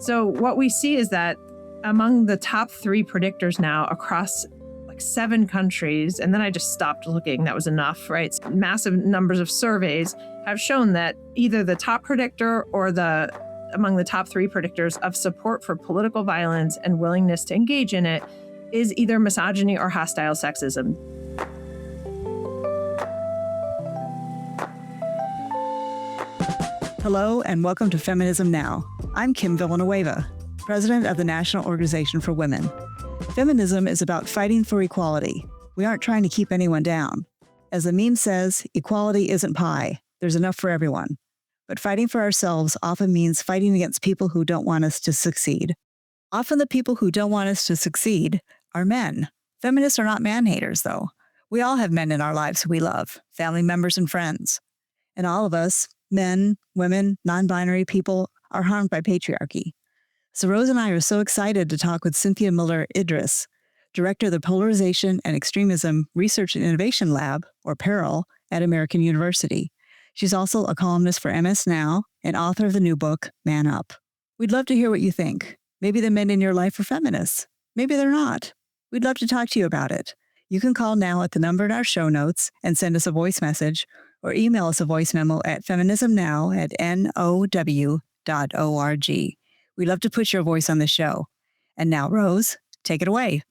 So what we see is that among the top 3 predictors now across like 7 countries, and then I just stopped looking, that was enough, right? Massive numbers of surveys have shown that either the top predictor or among the top 3 predictors of support for political violence and willingness to engage in it is either misogyny or hostile sexism. Hello and welcome to Feminism Now. I'm Kim Villanueva, president of the National Organization for Women. Feminism is about fighting for equality. We aren't trying to keep anyone down. As the meme says, equality isn't pie. There's enough for everyone. But fighting for ourselves often means fighting against people who don't want us to succeed. Often the people who don't want us to succeed are men. Feminists are not man-haters, though. We all have men in our lives who we love, family members and friends. And all of us, men, women, non-binary people, are harmed by patriarchy. So Rose and I are so excited to talk with Cynthia Miller-Idriss, director of the Polarization and Extremism Research and Innovation Lab, or PERIL, at American University. She's also a columnist for MS Now and author of the new book, Man Up. We'd love to hear what you think. Maybe the men in your life are feminists. Maybe they're not. We'd love to talk to you about it. You can call now at the number in our show notes and send us a voice message, or email us a voice memo at feminismnow@now.org. We love to put your voice on the show. And now, Rose, take it away.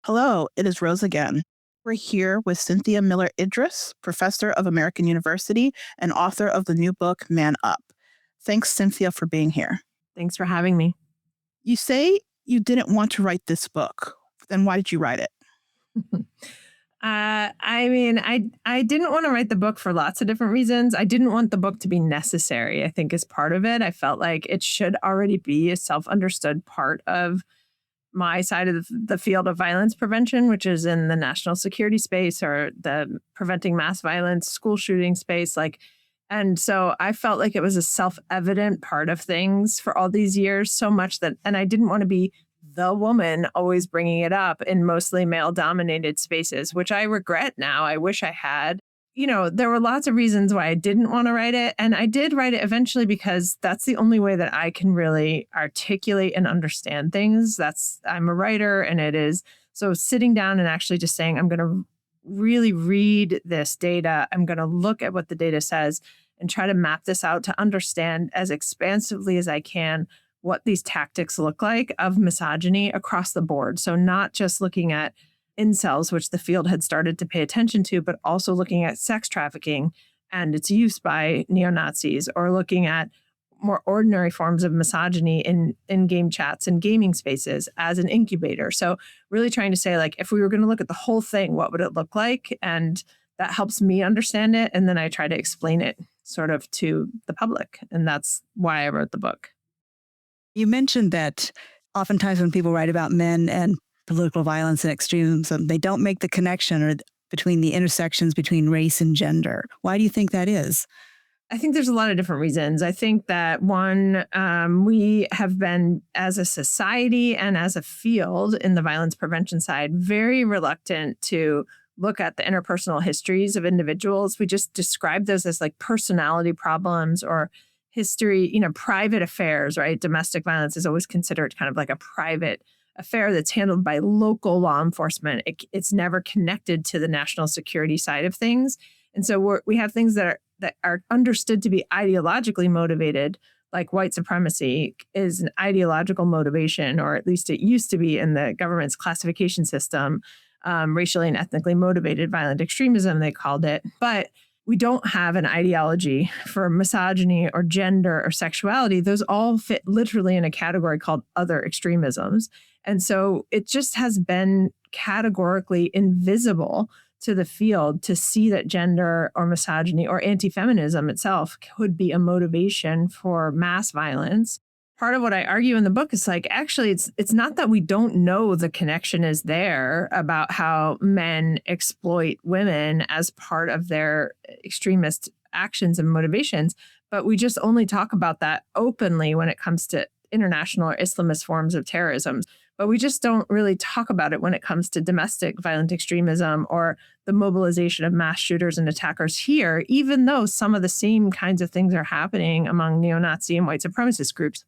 Hello, it is Rose again. We're here with Cynthia Miller-Idriss, professor of American University and author of the new book, Man Up. Thanks, Cynthia, for being here. Thanks for having me. You say you didn't want to write this book. Then why did you write it? I didn't want to write the book for lots of different reasons. I didn't want the book to be necessary, I think, is part of it. I felt like it should already be a self-understood part of my side of the field of violence prevention, which is in the national security space or the preventing mass violence, school shooting space. And so I felt like it was a self-evident part of things for all these years, so much that, and I didn't want to be the woman always bringing it up in mostly male-dominated spaces, which I regret now. I wish I had. There were lots of reasons why I didn't want to write it. And I did write it eventually because that's the only way that I can really articulate and understand things. I'm a writer, and it is. So sitting down and actually just saying, I'm going to really read this data. I'm going to look at what the data says and try to map this out to understand as expansively as I can what these tactics look like of misogyny across the board. So not just looking at incels, which the field had started to pay attention to, but also looking at sex trafficking and its use by neo-Nazis, or looking at more ordinary forms of misogyny in game chats and gaming spaces as an incubator. So really trying to say, if we were going to look at the whole thing, what would it look like? And that helps me understand it. And then I try to explain it sort of to the public. And that's why I wrote the book. You mentioned that oftentimes when people write about men and political violence and extremism, they don't make the connection between the intersections between race and gender. Why do you think that is? I think there's a lot of different reasons. I think that one, we have been, as a society and as a field in the violence prevention side, very reluctant to look at the interpersonal histories of individuals. We just describe those as personality problems or history, private affairs, right? Domestic violence is always considered kind of like a private affair that's handled by local law enforcement. It's never connected to the national security side of things. And so we have things that are understood to be ideologically motivated, like white supremacy is an ideological motivation, or at least it used to be in the government's classification system, racially and ethnically motivated violent extremism, they called it. But we don't have an ideology for misogyny or gender or sexuality. Those all fit literally in a category called other extremisms. And so it just has been categorically invisible to the field to see that gender or misogyny or anti-feminism itself could be a motivation for mass violence. Part of what I argue in the book is actually, it's not that we don't know the connection is there about how men exploit women as part of their extremist actions and motivations, but we just only talk about that openly when it comes to international or Islamist forms of terrorism. But we just don't really talk about it when it comes to domestic violent extremism or the mobilization of mass shooters and attackers here, even though some of the same kinds of things are happening among neo-Nazi and white supremacist groups.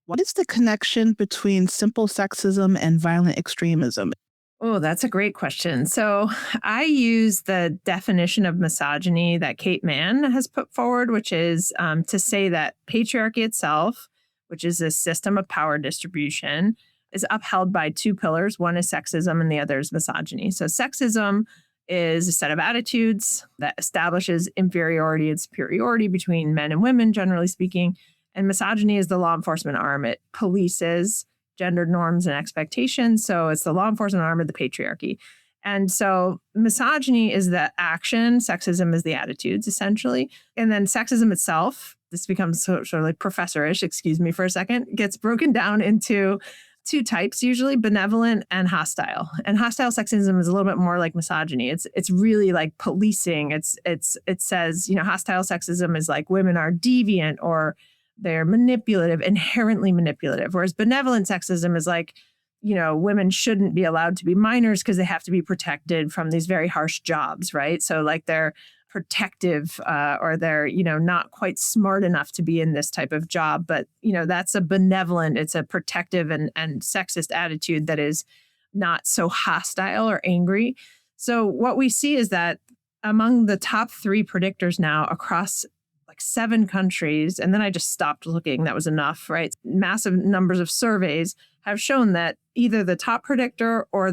What is the connection between simple sexism and violent extremism? Oh, that's a great question. So I use the definition of misogyny that Kate Mann has put forward, which is to say that patriarchy itself, which is a system of power distribution, is upheld by two pillars. One is sexism and the other is misogyny. So sexism is a set of attitudes that establishes inferiority and superiority between men and women, generally speaking. And misogyny is the law enforcement arm. It polices gendered norms and expectations. So it's the law enforcement arm of the patriarchy. And so misogyny is the action, sexism is the attitudes, essentially. And then sexism itself, this becomes sort of like professorish, excuse me for a second, gets broken down into two types, usually benevolent and hostile. And hostile sexism is a little bit more like misogyny. It's really like policing. It says, hostile sexism is like women are deviant or they're manipulative, inherently manipulative. Whereas benevolent sexism is like, women shouldn't be allowed to be minors because they have to be protected from these very harsh jobs, right? So like they're protective or they're, not quite smart enough to be in this type of job. But, that's a benevolent, it's a protective and sexist attitude that is not so hostile or angry. So what we see is that among the top 3 predictors now across like 7 countries, and then I just stopped looking. That was enough, right? Massive numbers of surveys have shown that either the top predictor or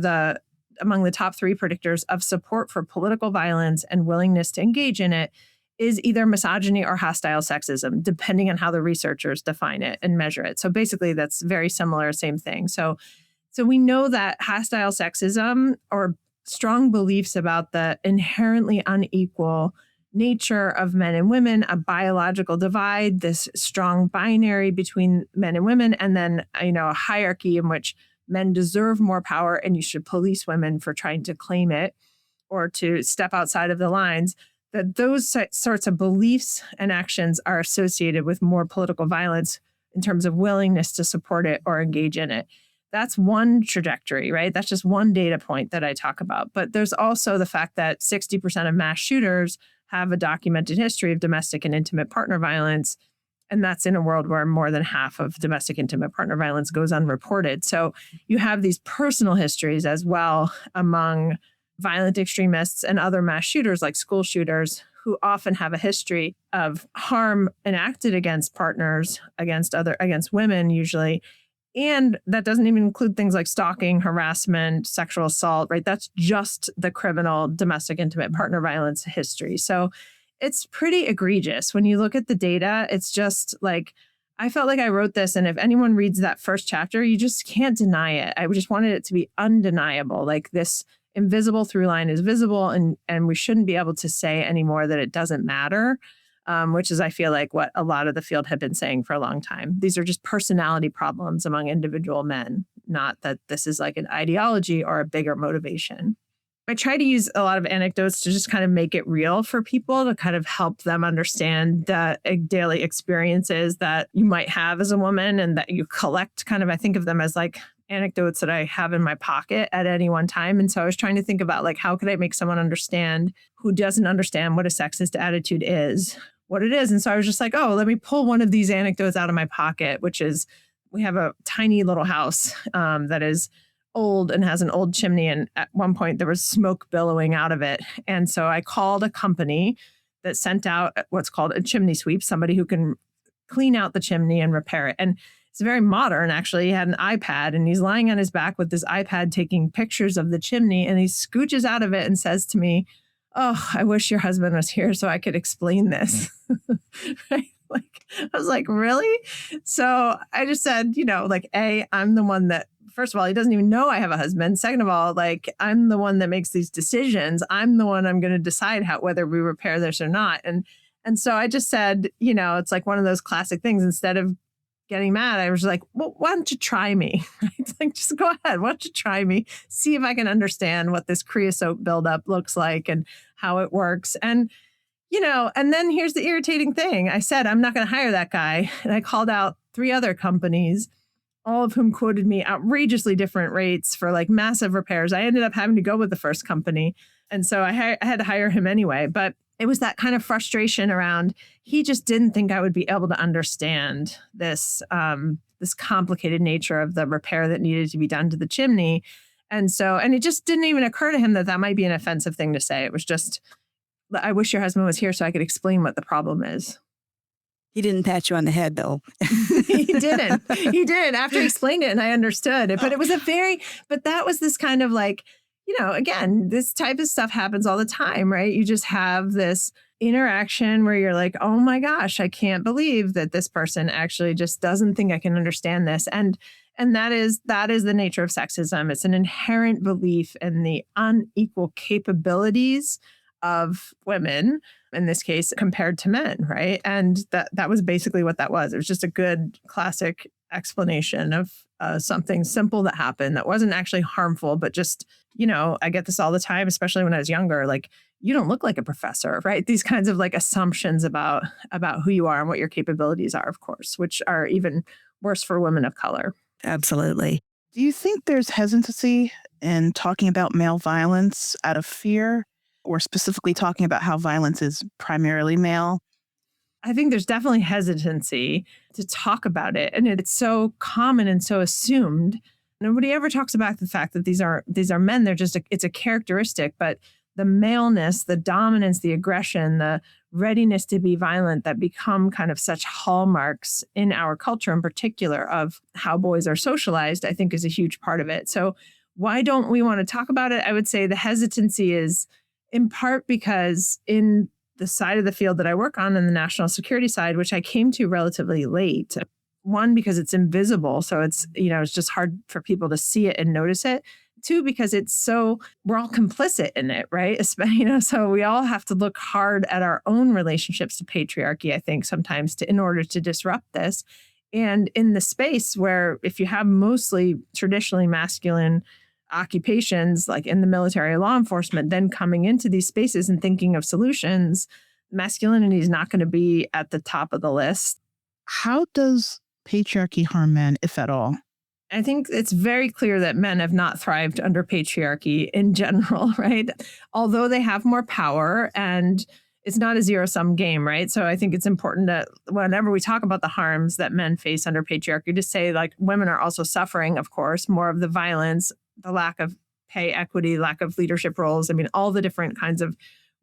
among the top 3 predictors of support for political violence and willingness to engage in it is either misogyny or hostile sexism, depending on how the researchers define it and measure it. So basically, that's very similar, same thing. So we know that hostile sexism or strong beliefs about the inherently unequal nature of men and women, a biological divide, this strong binary between men and women, and then, a hierarchy in which men deserve more power and you should police women for trying to claim it or to step outside of the lines, that those sorts of beliefs and actions are associated with more political violence in terms of willingness to support it or engage in it. That's one trajectory, right? That's just one data point that I talk about. But there's also the fact that 60% of mass shooters have a documented history of domestic and intimate partner violence. And that's in a world where more than half of domestic intimate partner violence goes unreported. So you have these personal histories as well among violent extremists and other mass shooters like school shooters who often have a history of harm enacted against partners, against women usually. And that doesn't even include things like stalking, harassment, sexual assault, right? That's just the criminal domestic intimate partner violence history. So it's pretty egregious. When you look at the data, it's just like, I felt like I wrote this, and if anyone reads that first chapter, you just can't deny it. I just wanted it to be undeniable. Like this invisible through line is visible, and we shouldn't be able to say anymore that it doesn't matter. Which is, I feel like, what a lot of the field had been saying for a long time. These are just personality problems among individual men, not that this is like an ideology or a bigger motivation. I try to use a lot of anecdotes to just kind of make it real for people to kind of help them understand the daily experiences that you might have as a woman and that you collect kind of, I think of them as like anecdotes that I have in my pocket at any one time. And so I was trying to think about like, how could I make someone understand who doesn't understand what a sexist attitude is, what it is. And so I was just like, oh, let me pull one of these anecdotes out of my pocket, which is we have a tiny little house that is old and has an old chimney. And at one point there was smoke billowing out of it. And so I called a company that sent out what's called a chimney sweep, somebody who can clean out the chimney and repair it. And it's very modern, actually. He had an iPad and he's lying on his back with this iPad taking pictures of the chimney. And he scooches out of it and says to me, oh, I wish your husband was here so I could explain this. Right? Like, I was like, really? So I just said, I'm the one that, first of all, he doesn't even know I have a husband. Second of all, like, I'm the one that makes these decisions. I'm the one I'm going to decide whether we repair this or not. And so I just said, it's like one of those classic things. Instead of getting mad, I was like, well, why don't you try me? Right? Like, just go ahead. Why don't you try me? See if I can understand what this creosote buildup looks like and how it works. And then here's the irritating thing. I said, I'm not going to hire that guy. And I called out 3 other companies, all of whom quoted me outrageously different rates for like massive repairs. I ended up having to go with the first company. And so I had to hire him anyway. But it was that kind of frustration around, he just didn't think I would be able to understand this, this complicated nature of the repair that needed to be done to the chimney. And it just didn't even occur to him that that might be an offensive thing to say. It was just, I wish your husband was here so I could explain what the problem is. He didn't pat you on the head, though. He didn't. He did after he explained it, and I understood it. But it was but that was this kind of like, again, this type of stuff happens all the time, right? You just have this interaction where you're like, oh my gosh, I can't believe that this person actually just doesn't think I can understand this. And that is the nature of sexism. It's an inherent belief in the unequal capabilities of women, in this case, compared to men, right? And that was basically what that was. It was just a good classic explanation of something simple that happened that wasn't actually harmful, but just, I get this all the time, especially when I was younger, like, you don't look like a professor, right? These kinds of like assumptions about who you are and what your capabilities are, of course, which are even worse for women of color. Absolutely. Do you think there's hesitancy in talking about male violence out of fear, or specifically talking about how violence is primarily male? I think there's definitely hesitancy to talk about it. And it's so common and so assumed. Nobody ever talks about the fact that these are men. They're just, it's a characteristic, but the maleness, the dominance, the aggression, the readiness to be violent that become kind of such hallmarks in our culture in particular of how boys are socialized, I think is a huge part of it. So why don't we want to talk about it? I would say the hesitancy is in part because in the side of the field that I work on the national security side, which I came to relatively late, one, because it's invisible. So it's, it's just hard for people to see it and notice it. Two, because we're all complicit in it, right? So we all have to look hard at our own relationships to patriarchy, I think, sometimes in order to disrupt this. And in the space where if you have mostly traditionally masculine occupations, like in the military or law enforcement, then coming into these spaces and thinking of solutions, masculinity is not going to be at the top of the list. How does patriarchy harm men, if at all? I think it's very clear that men have not thrived under patriarchy in general, right? Although they have more power, and it's not a zero-sum game, right? So I think it's important that whenever we talk about the harms that men face under patriarchy, to say like women are also suffering, of course, more of the violence, the lack of pay equity, lack of leadership roles. I mean, all the different kinds of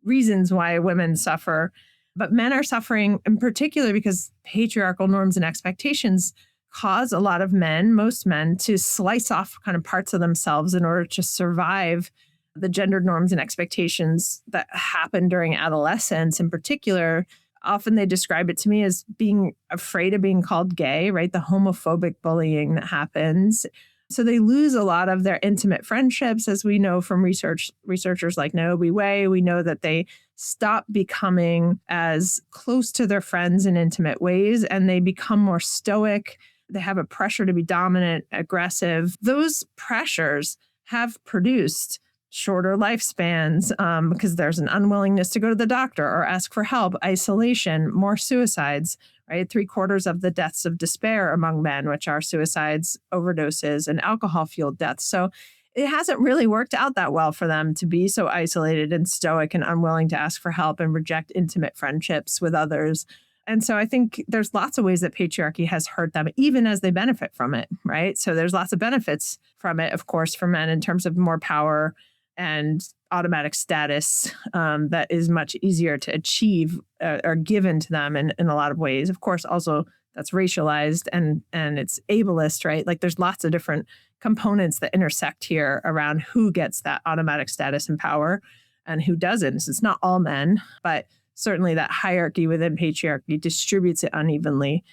reasons why women suffer. But men are suffering in particular because patriarchal norms and expectations cause a lot of men, most men, to slice off kind of parts of themselves in order to survive the gendered norms and expectations that happen during adolescence in particular. Often they describe it to me as being afraid of being called gay, right? The homophobic bullying that happens. So they lose a lot of their intimate friendships, as we know from researchers like Naomi Way. We know that they stop becoming as close to their friends in intimate ways, and they become more stoic. They have a pressure to be dominant, aggressive. Those pressures have produced shorter lifespans because there's an unwillingness to go to the doctor or ask for help, isolation, more suicides, right? 3/4 of the deaths of despair among men, which are suicides, overdoses, and alcohol-fueled deaths. So it hasn't really worked out that well for them to be so isolated and stoic and unwilling to ask for help and reject intimate friendships with others. And so I think there's lots of ways that patriarchy has hurt them, even as they benefit from it, right? So there's lots of benefits from it, of course, for men in terms of more power and automatic status that is much easier to achieve or given to them in a lot of ways. Of course, also that's racialized and it's ableist, right? Like there's lots of different components that intersect here around who gets that automatic status and power and who doesn't. So it's not all men, but certainly that hierarchy within patriarchy distributes it unevenly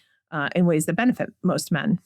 in ways that benefit most men.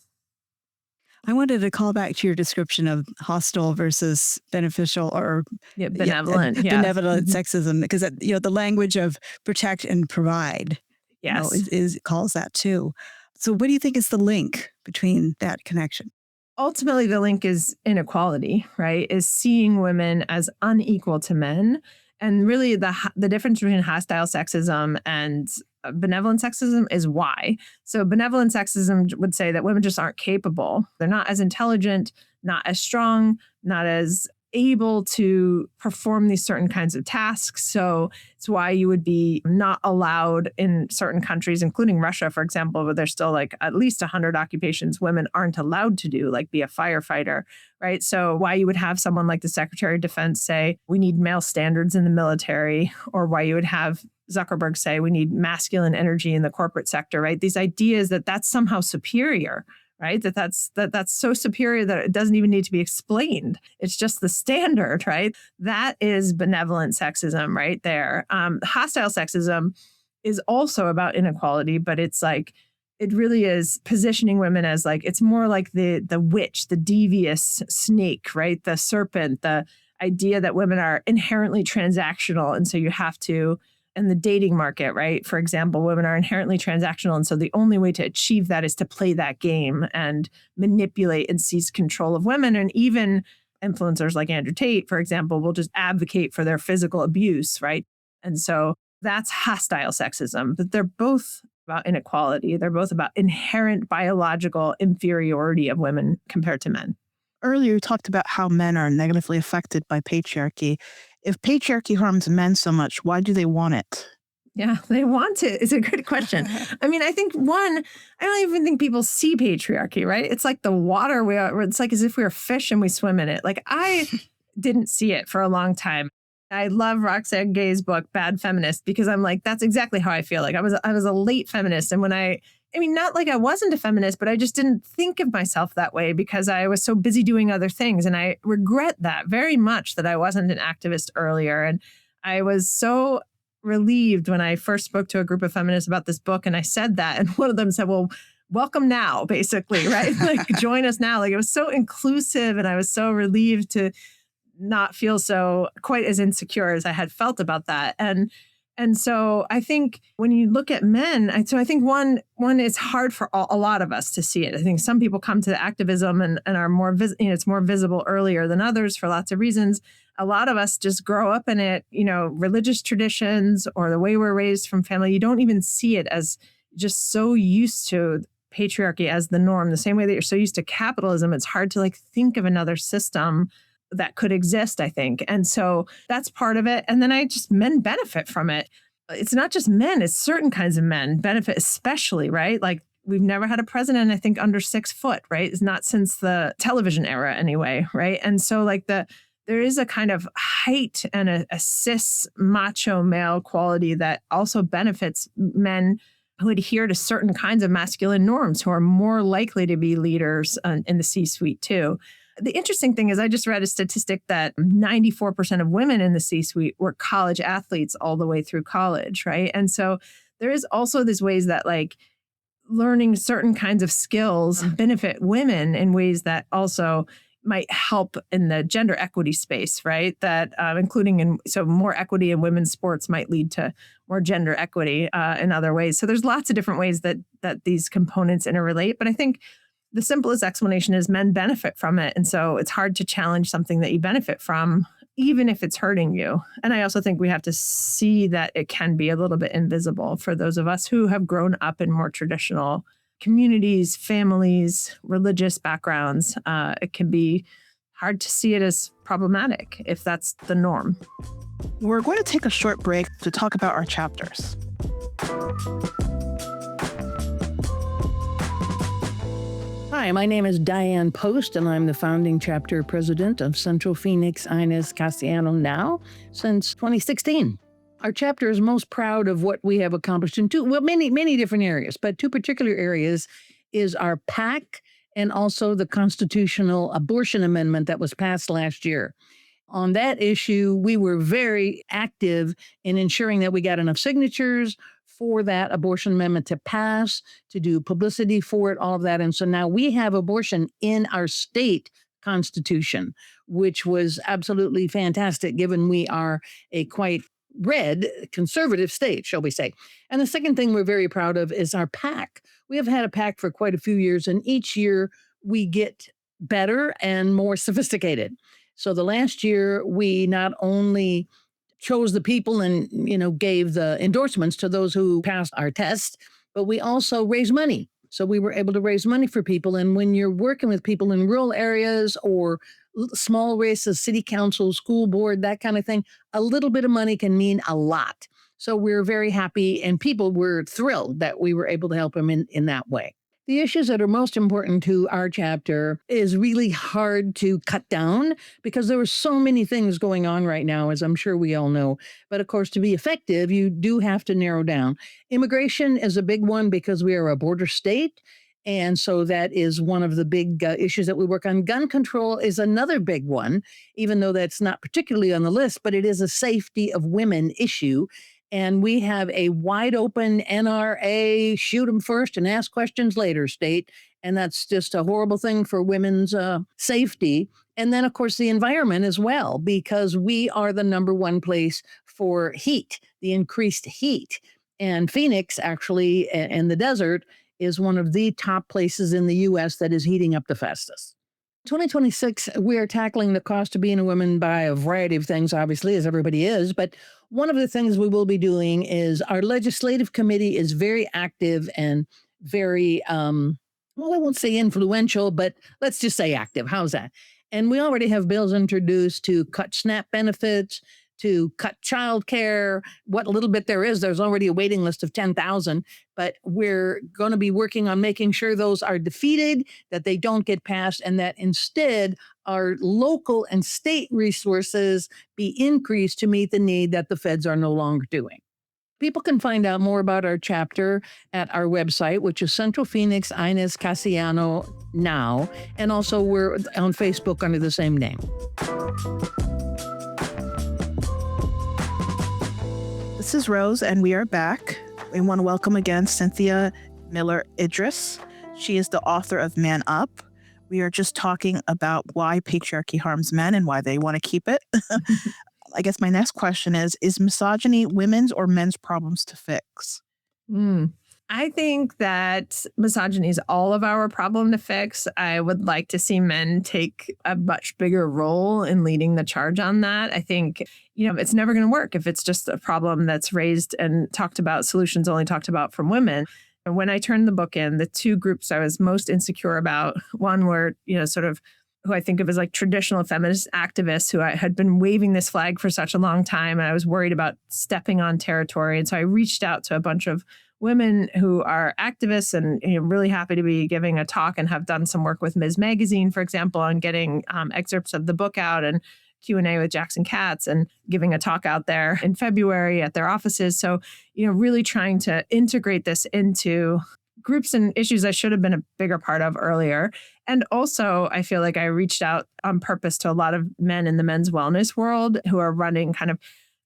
I wanted to call back to your description of hostile versus beneficial or benevolent benevolent sexism, because the language of protect and provide is calls that too. So what do you think is the link between that connection? Ultimately, the link is inequality, right? Is seeing women as unequal to men. And really the difference between hostile sexism and benevolent sexism is why. So benevolent sexism would say that women just aren't capable. They're not as intelligent, not as strong, not as able to perform these certain kinds of tasks. So it's why you would be not allowed in certain countries, including Russia, for example, where there's still like at least 100 occupations women aren't allowed to do, like be a firefighter, right? So why you would have someone like the Secretary of Defense say, we need male standards in the military, or why you would have Zuckerberg say, we need masculine energy in the corporate sector, right? These ideas that that's somehow superior, right? That's so superior that it doesn't even need to be explained. It's just the standard, right? That is benevolent sexism right there. Hostile sexism is also about inequality, but it's like, it really is positioning women as like, it's more like the witch, the devious snake, right? The serpent, the idea that women are inherently transactional. And so you have to, in the dating market, right? For example, women are inherently transactional. And so the only way to achieve that is to play that game and manipulate and seize control of women. And even influencers like Andrew Tate, for example, will just advocate for their physical abuse, right? And so that's hostile sexism. But they're both about inequality. They're both about inherent biological inferiority of women compared to men. Earlier, you talked about how men are negatively affected by patriarchy. If patriarchy harms men so much, why do they want it? Yeah, they want it. It's a good question. I mean, I think I don't even think people see patriarchy, right? It's like the water. It's like as if we were fish and we swim in it. Like I didn't see it for a long time. I love Roxane Gay's book, Bad Feminist, because I'm like, that's exactly how I feel. Like I was a late feminist. And I mean, not like I wasn't a feminist, but I just didn't think of myself that way because I was so busy doing other things. And I regret that very much, that I wasn't an activist earlier. And I was so relieved when I first spoke to a group of feminists about this book. And I said that. And one of them said, well, welcome now, basically, right? Like, join us now. Like, it was so inclusive. And I was so relieved to not feel so quite as insecure as I had felt about that. And so I think when you look at men, I think one is hard for a lot of us to see it. I think some people come to activism and are more, it's more visible earlier than others for lots of reasons. A lot of us just grow up in it, religious traditions or the way we're raised from family. You don't even see it as just so used to patriarchy as the norm. The same way that you're so used to capitalism, it's hard to think of another system that could exist, I think. And so that's part of it. And then men benefit from it. It's not just men, it's certain kinds of men benefit especially, right? Like we've never had a president, I think, under 6 foot, right? It's not since the television era anyway, right? And so there is a kind of height and a cis macho male quality that also benefits men who adhere to certain kinds of masculine norms, who are more likely to be leaders in the C-suite too. The interesting thing is I just read a statistic that 94% of women in the C-suite were college athletes all the way through college, right? And so there is also these ways that learning certain kinds of skills benefit women in ways that also might help in the gender equity space, right? That including so more equity in women's sports might lead to more gender equity in other ways. So there's lots of different ways that these components interrelate. But I think the simplest explanation is men benefit from it. And so it's hard to challenge something that you benefit from, even if it's hurting you. And I also think we have to see that it can be a little bit invisible for those of us who have grown up in more traditional communities, families, religious backgrounds. It can be hard to see it as problematic if that's the norm. We're going to take a short break to talk about our chapters. Hi, my name is Diane Post, and I'm the founding chapter president of Central Phoenix Ines Castellano Now since 2016. Our chapter is most proud of what we have accomplished in many different areas, but 2 particular areas is our PAC and also the constitutional abortion amendment that was passed last year. On that issue, we were very active in ensuring that we got enough signatures for that abortion amendment to pass, to do publicity for it, all of that. And so now we have abortion in our state constitution, which was absolutely fantastic, given we are a quite red conservative state, shall we say. And the second thing we're very proud of is our PAC. We have had a PAC for quite a few years, and each year we get better and more sophisticated. So the last year, we not only chose the people and, gave the endorsements to those who passed our test, but we also raised money. So we were able to raise money for people. And when you're working with people in rural areas or small races, city council, school board, that kind of thing. A little bit of money can mean a lot. So we're very happy, and people were thrilled that we were able to help them in that way. The issues that are most important to our chapter is really hard to cut down because there are so many things going on right now, as I'm sure we all know. But of course, to be effective, you do have to narrow down. Immigration is a big one because we are a border state. And so that is one of the big issues that we work on. Gun control is another big one, even though that's not particularly on the list, but it is a safety of women issue. And we have a wide open NRA, shoot them first and ask questions later state. And that's just a horrible thing for women's safety. And then, of course, the environment as well, because we are the number one place for heat, the increased heat. And Phoenix, actually, in the desert, is one of the top places in the U.S. that is heating up the fastest. 2026, we are tackling the cost of being a woman by a variety of things, obviously, as everybody is. But one of the things we will be doing is our legislative committee is very active and very, well, I won't say influential, but let's just say active. How's that? And we already have bills introduced to cut SNAP benefits, to cut childcare. What little bit there is, there's already a waiting list of 10,000, but we're going to be working on making sure those are defeated, that they don't get passed, and that instead our local and state resources be increased to meet the need that the feds are no longer doing. People can find out more about our chapter at our website, which is Central Phoenix Inez Cassiano Now, and also we're on Facebook under the same name. This is Rose, and we are back. We want to welcome again Cynthia Miller-Idriss. She is the author of Man Up. We are just talking about why patriarchy harms men and why they want to keep it. I guess my next question is misogyny women's or men's problems to fix? I think that misogyny is all of our problem to fix. I would like to see men take a much bigger role in leading the charge on that. I think, it's never going to work if it's just a problem that's raised and talked about, solutions only talked about from women. And when I turned the book in, the two groups I was most insecure about, one were, sort of who I think of as like traditional feminist activists who I had been waving this flag for such a long time. And I was worried about stepping on territory. And so I reached out to a bunch of women who are activists and really happy to be giving a talk and have done some work with Ms. Magazine, for example, on getting excerpts of the book out and Q&A with Jackson Katz and giving a talk out there in February at their offices. So, really trying to integrate this into groups and issues I should have been a bigger part of earlier. And also, I feel like I reached out on purpose to a lot of men in the men's wellness world who are running kind of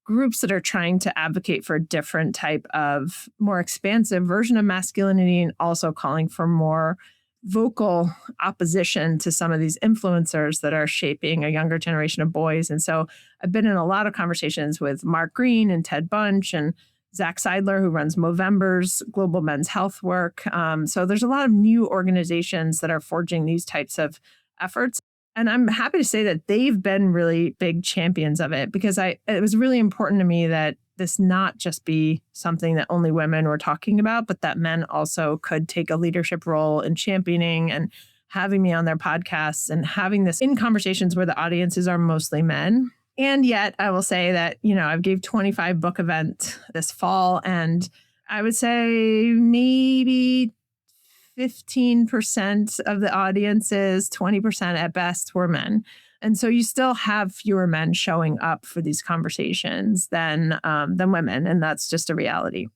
groups that are trying to advocate for a different type of more expansive version of masculinity and also calling for more vocal opposition to some of these influencers that are shaping a younger generation of boys. And so I've been in a lot of conversations with Mark Green and Ted Bunch and Zach Seidler, who runs Movember's global men's health work. So there's a lot of new organizations that are forging these types of efforts. And I'm happy to say that they've been really big champions of it because it was really important to me that this not just be something that only women were talking about, but that men also could take a leadership role in championing and having me on their podcasts and having this in conversations where the audiences are mostly men. And yet I will say that, I've gave 25 book events this fall, and I would say maybe 15% of the audiences, 20% at best, were men. And so you still have fewer men showing up for these conversations than women. And that's just a reality.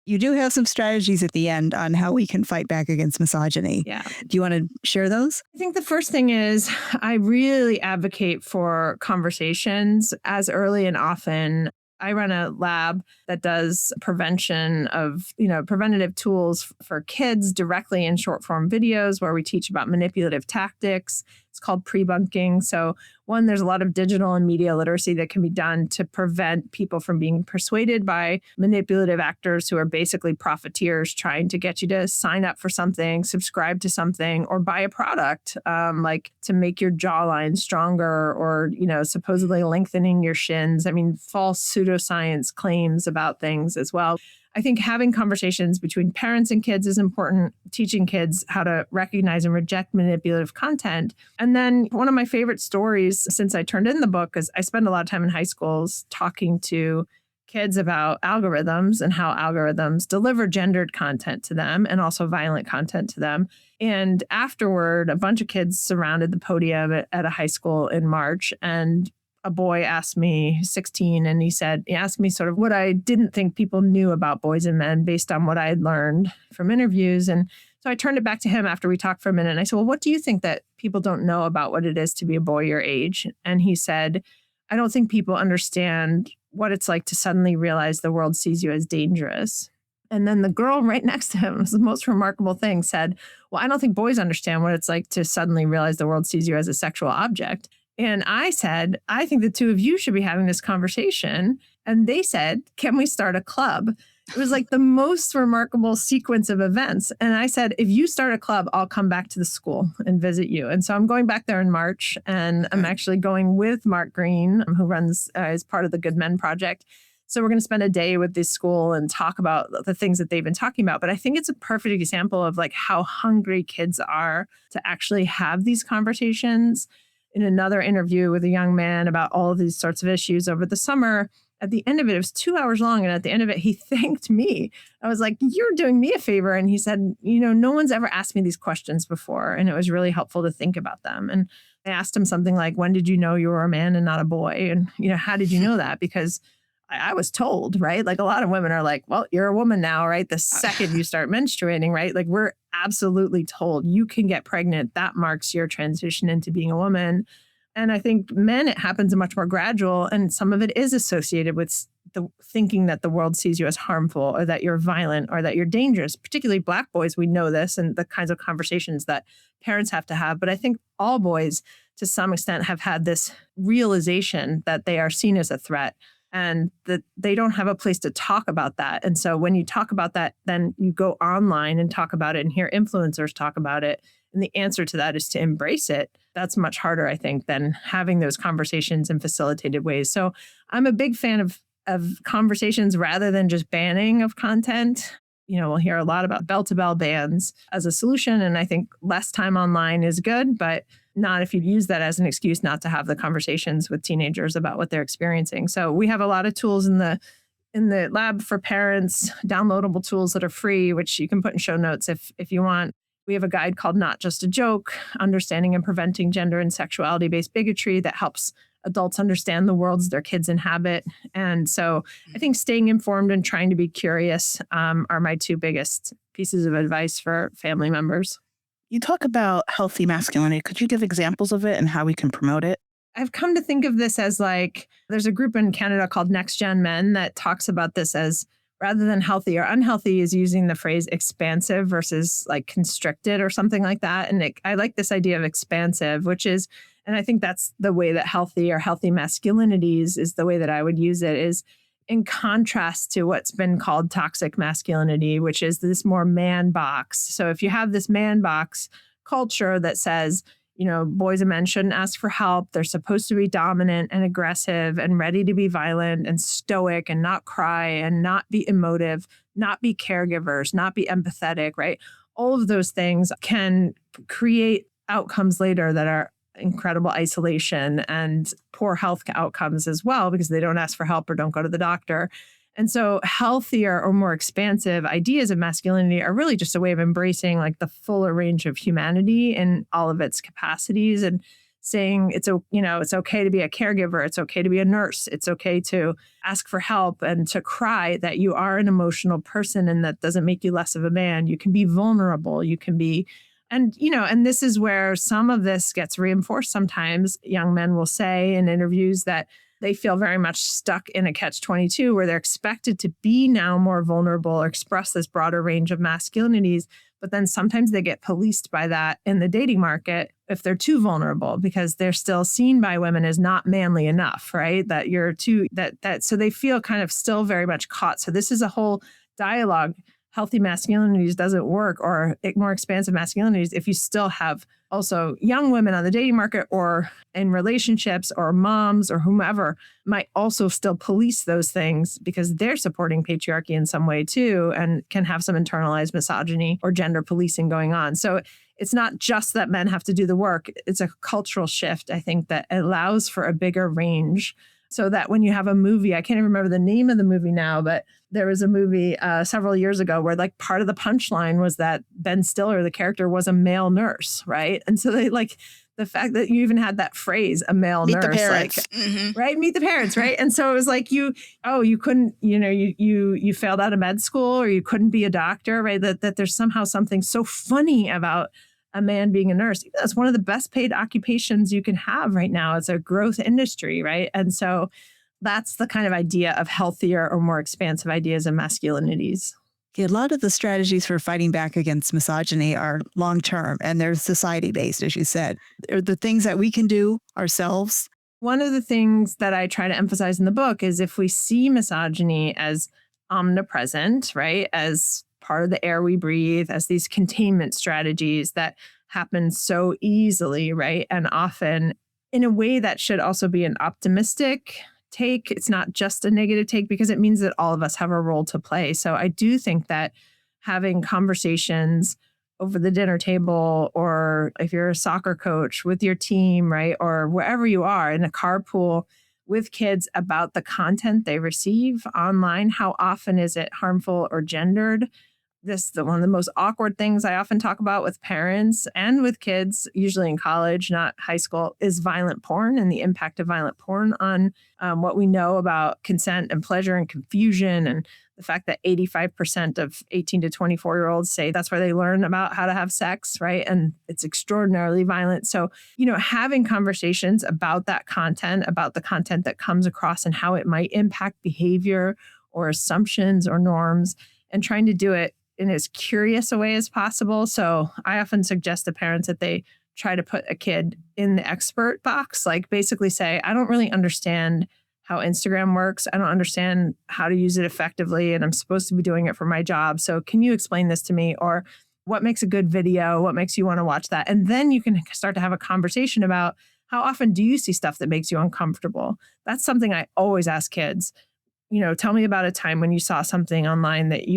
You do have some strategies at the end on how we can fight back against misogyny. Yeah. Do you want to share those? I think the first thing is I really advocate for conversations as early and often. I run a lab that does prevention of, preventative tools for kids directly in short form videos where we teach about manipulative tactics. It's called pre-bunking. So one, there's a lot of digital and media literacy that can be done to prevent people from being persuaded by manipulative actors who are basically profiteers trying to get you to sign up for something, subscribe to something, or buy a product, like to make your jawline stronger or, supposedly lengthening your shins. I mean, false pseudoscience claims about things as well. I think having conversations between parents and kids is important, teaching kids how to recognize and reject manipulative content. And then one of my favorite stories since I turned in the book is I spend a lot of time in high schools talking to kids about algorithms and how algorithms deliver gendered content to them and also violent content to them. And afterward, a bunch of kids surrounded the podium at a high school in March, and a boy asked me, 16, and he asked me sort of what I didn't think people knew about boys and men based on what I had learned from interviews. And so I turned it back to him after we talked for a minute. And I said, well, what do you think that people don't know about what it is to be a boy your age? And he said, I don't think people understand what it's like to suddenly realize the world sees you as dangerous. And then the girl right next to him, was the most remarkable thing, said, well, I don't think boys understand what it's like to suddenly realize the world sees you as a sexual object. And I said, I think the two of you should be having this conversation. And they said, can we start a club? It was like the most remarkable sequence of events. And I said, if you start a club, I'll come back to the school and visit you. And so I'm going back there in March, and I'm actually going with Mark Green, who runs is part of the Good Men Project. So we're going to spend a day with this school and talk about the things that they've been talking about. But I think it's a perfect example of like how hungry kids are to actually have these conversations. In another interview with a young man about all of these sorts of issues over the summer, at the end of it was 2 hours long. And at the end of it, he thanked me. I was like, you're doing me a favor. And he said, no one's ever asked me these questions before. And it was really helpful to think about them. And I asked him something like, when did you know you were a man and not a boy? And, how did you know that? Because I was told, right? Like a lot of women are like, well, you're a woman now, right? The second you start menstruating, right? Like we're absolutely told you can get pregnant. That marks your transition into being a woman. And I think men, it happens much more gradual. And some of it is associated with the thinking that the world sees you as harmful or that you're violent or that you're dangerous. Particularly Black boys, we know this and the kinds of conversations that parents have to have. But I think all boys, to some extent, have had this realization that they are seen as a threat and that they don't have a place to talk about that. And so when you talk about that, then you go online and talk about it and hear influencers talk about it. And the answer to that is to embrace it. That's much harder, I think, than having those conversations in facilitated ways. So I'm a big fan of conversations rather than just banning of content. We'll hear a lot about bell-to-bell bans as a solution. And I think less time online is good, but not if you use that as an excuse not to have the conversations with teenagers about what they're experiencing. So we have a lot of tools in the lab for parents, downloadable tools that are free, which you can put in show notes if you want. We have a guide called Not Just a Joke, Understanding and Preventing Gender and Sexuality-Based Bigotry that helps adults understand the worlds their kids inhabit. And so I think staying informed and trying to be curious are my two biggest pieces of advice for family members. You talk about healthy masculinity. Could you give examples of it and how we can promote it? I've come to think of this as like, there's a group in Canada called Next Gen Men that talks about this as rather than healthy or unhealthy is using the phrase expansive versus like constricted or something like that. And I like this idea of expansive, which is, and I think that's the way that healthy or healthy masculinities is the way that I would use it, is in contrast to what's been called toxic masculinity, which is this more man box. So if you have this man box culture that says, boys and men shouldn't ask for help. They're supposed to be dominant and aggressive and ready to be violent and stoic and not cry and not be emotive, not be caregivers, not be empathetic, right? All of those things can create outcomes later that are incredible isolation and poor health outcomes as well, because they don't ask for help or don't go to the doctor. And so healthier or more expansive ideas of masculinity are really just a way of embracing like the fuller range of humanity in all of its capacities and saying it's okay to be a caregiver. It's okay to be a nurse. It's okay to ask for help and to cry, that you are an emotional person and that doesn't make you less of a man. You can be vulnerable. You can be, and this is where some of this gets reinforced. Sometimes young men will say in interviews that they feel very much stuck in a catch-22 where they're expected to be now more vulnerable or express this broader range of masculinities. But then sometimes they get policed by that in the dating market if they're too vulnerable, because they're still seen by women as not manly enough, right? That you're too, so they feel kind of still very much caught. So this is a whole dialogue. healthy masculinities doesn't work, or more expansive masculinities, if you still have also young women on the dating market or in relationships, or moms or whomever might also still police those things because they're supporting patriarchy in some way too, and can have some internalized misogyny or gender policing going on. So it's not just that men have to do the work. It's a cultural shift, I think, that allows for a bigger range, so that when you have a movie, I can't even remember the name of the movie now, but there was a movie several years ago where like part of the punchline was that Ben Stiller, the character, was a male nurse, right? And so they like the fact that you even had that phrase, a male Meet nurse, the parents. like, right? Meet the parents, right? And so it was like you couldn't, you failed out of med school, or you couldn't be a doctor, right? That there's somehow something so funny about a man being a nurse. That's one of the best paid occupations you can have right now. It's a growth industry, right? And so that's the kind of idea of healthier or more expansive ideas of masculinities. A lot of the strategies for fighting back against misogyny are long-term, and they're society-based, as you said. They're the things that we can do ourselves. One of the things that I try to emphasize in the book is if we see misogyny as omnipresent, right, as part of the air we breathe, as these containment strategies that happen so easily, right, and often in a way that should also be an optimistic take. It's not just a negative take, because it means that all of us have a role to play. So I do think that having conversations over the dinner table, or if you're a soccer coach with your team, right, or wherever you are in a carpool with kids about the content they receive online, how often is it harmful or gendered? One of the most awkward things I often talk about with parents and with kids, usually in college, not high school, is violent porn and the impact of violent porn on what we know about consent and pleasure and confusion, and the fact that 85% of 18 to 24-year-olds say that's where they learn about how to have sex, right? And it's extraordinarily violent. So, having conversations about that content, about the content that comes across and how it might impact behavior or assumptions or norms, and trying to do it in as curious a way as possible. So I often suggest to parents that they try to put a kid in the expert box, like basically say, I don't really understand how Instagram works. I don't understand how to use it effectively, and I'm supposed to be doing it for my job. So can you explain this to me? Or what makes a good video? What makes you want to watch that? And then you can start to have a conversation about how often do you see stuff that makes you uncomfortable? That's something I always ask kids. Tell me about a time when you saw something online that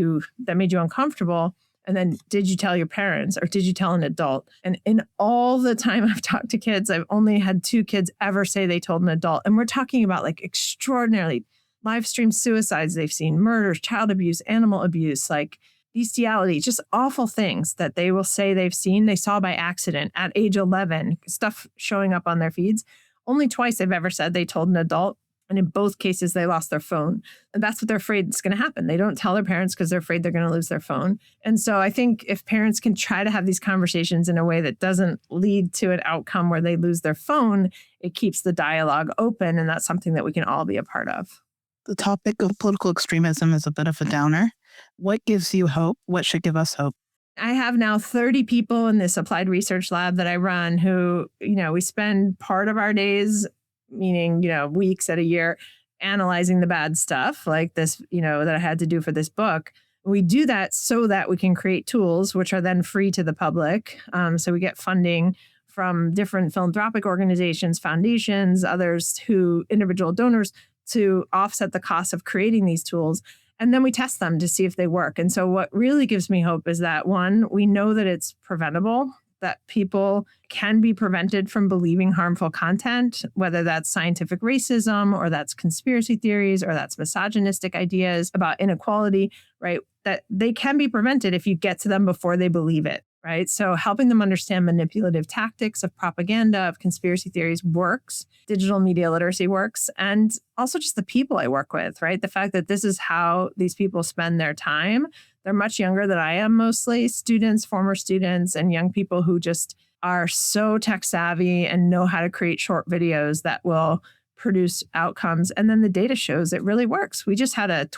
made you uncomfortable. And then did you tell your parents, or did you tell an adult? And in all the time I've talked to kids, I've only had 2 kids ever say they told an adult. And we're talking about like extraordinarily live stream suicides they've seen, murders, child abuse, animal abuse, like bestiality, just awful things that they will say they've seen, they saw by accident at age 11, stuff showing up on their feeds. Only twice they've ever said they told an adult. And in both cases, they lost their phone. And that's what they're afraid is going to happen. They don't tell their parents because they're afraid they're going to lose their phone. And so I think if parents can try to have these conversations in a way that doesn't lead to an outcome where they lose their phone, it keeps the dialogue open. And that's something that we can all be a part of. The topic of political extremism is a bit of a downer. What gives you hope? What should give us hope? I have now 30 people in this applied research lab that I run who, we spend part of our days, meaning, weeks at a year, analyzing the bad stuff like this, that I had to do for this book. We do that so that we can create tools, which are then free to the public. So we get funding from different philanthropic organizations, foundations, individual donors, to offset the cost of creating these tools. And then we test them to see if they work. And so what really gives me hope is that, one, we know that it's preventable, that people can be prevented from believing harmful content, whether that's scientific racism, or that's conspiracy theories, or that's misogynistic ideas about inequality, right? That they can be prevented if you get to them before they believe it, right? So helping them understand manipulative tactics of propaganda, of conspiracy theories works. Digital media literacy works. And also just the people I work with, right? The fact that this is how these people spend their time. They're much younger than I am, mostly students, former students, and young people who just are so tech savvy and know how to create short videos that will produce outcomes. And then the data shows it really works. We just had a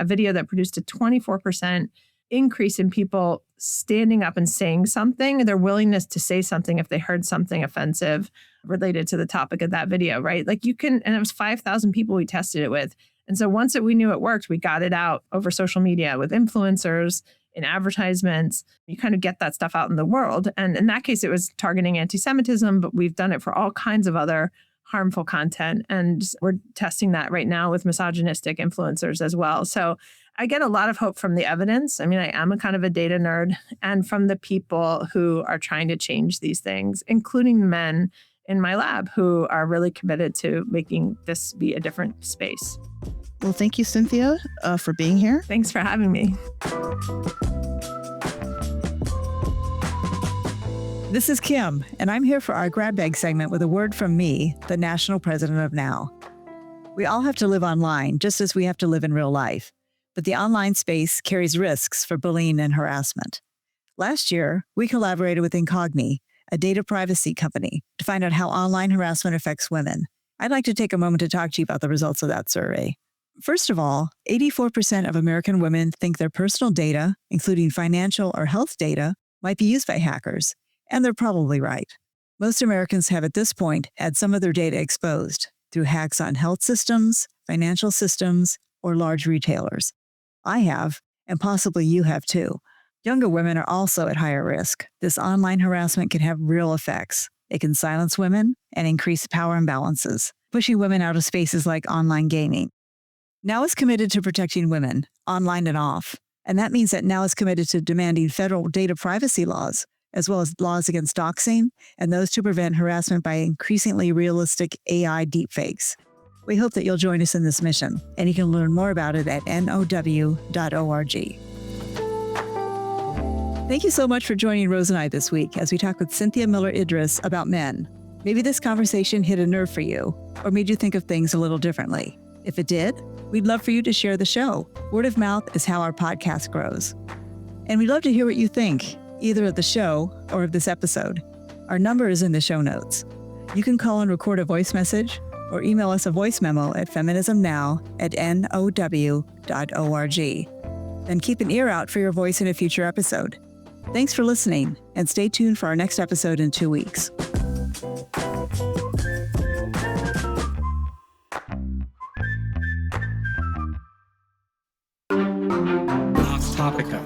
video that produced a 24% increase in people standing up and saying something, their willingness to say something if they heard something offensive related to the topic of that video, right? Like and it was 5,000 people we tested it with. And so once we knew it worked, we got it out over social media with influencers, in advertisements. You kind of get that stuff out in the world. And in that case, it was targeting anti-Semitism, but we've done it for all kinds of other harmful content. And we're testing that right now with misogynistic influencers as well. So I get a lot of hope from the evidence. I mean, I am a kind of a data nerd, and from the people who are trying to change these things, including men in my lab who are really committed to making this be a different space. Well, thank you, Cynthia, for being here. Thanks for having me. This is Kim, and I'm here for our grab bag segment with a word from me, the National President of NOW. We all have to live online, just as we have to live in real life. But the online space carries risks for bullying and harassment. Last year, we collaborated with Incogni, a data privacy company, to find out how online harassment affects women. I'd like to take a moment to talk to you about the results of that survey. First of all, 84% of American women think their personal data, including financial or health data, might be used by hackers, and they're probably right. Most Americans have at this point had some of their data exposed through hacks on health systems, financial systems, or large retailers. I have, and possibly you have too. Younger women are also at higher risk. This online harassment can have real effects. It can silence women and increase power imbalances, pushing women out of spaces like online gaming. NOW is committed to protecting women, online and off, and that means that NOW is committed to demanding federal data privacy laws, as well as laws against doxing and those to prevent harassment by increasingly realistic AI deepfakes. We hope that you'll join us in this mission, and you can learn more about it at now.org. Thank you so much for joining Rose and I this week as we talk with Cynthia Miller-Idriss about men. Maybe this conversation hit a nerve for you or made you think of things a little differently. If it did, we'd love for you to share the show. Word of mouth is how our podcast grows. And we'd love to hear what you think, either of the show or of this episode. Our number is in the show notes. You can call and record a voice message or email us a voice memo at feminismnow@now.org. Then keep an ear out for your voice in a future episode. Thanks for listening, and stay tuned for our next episode in 2 weeks. Vox Topica.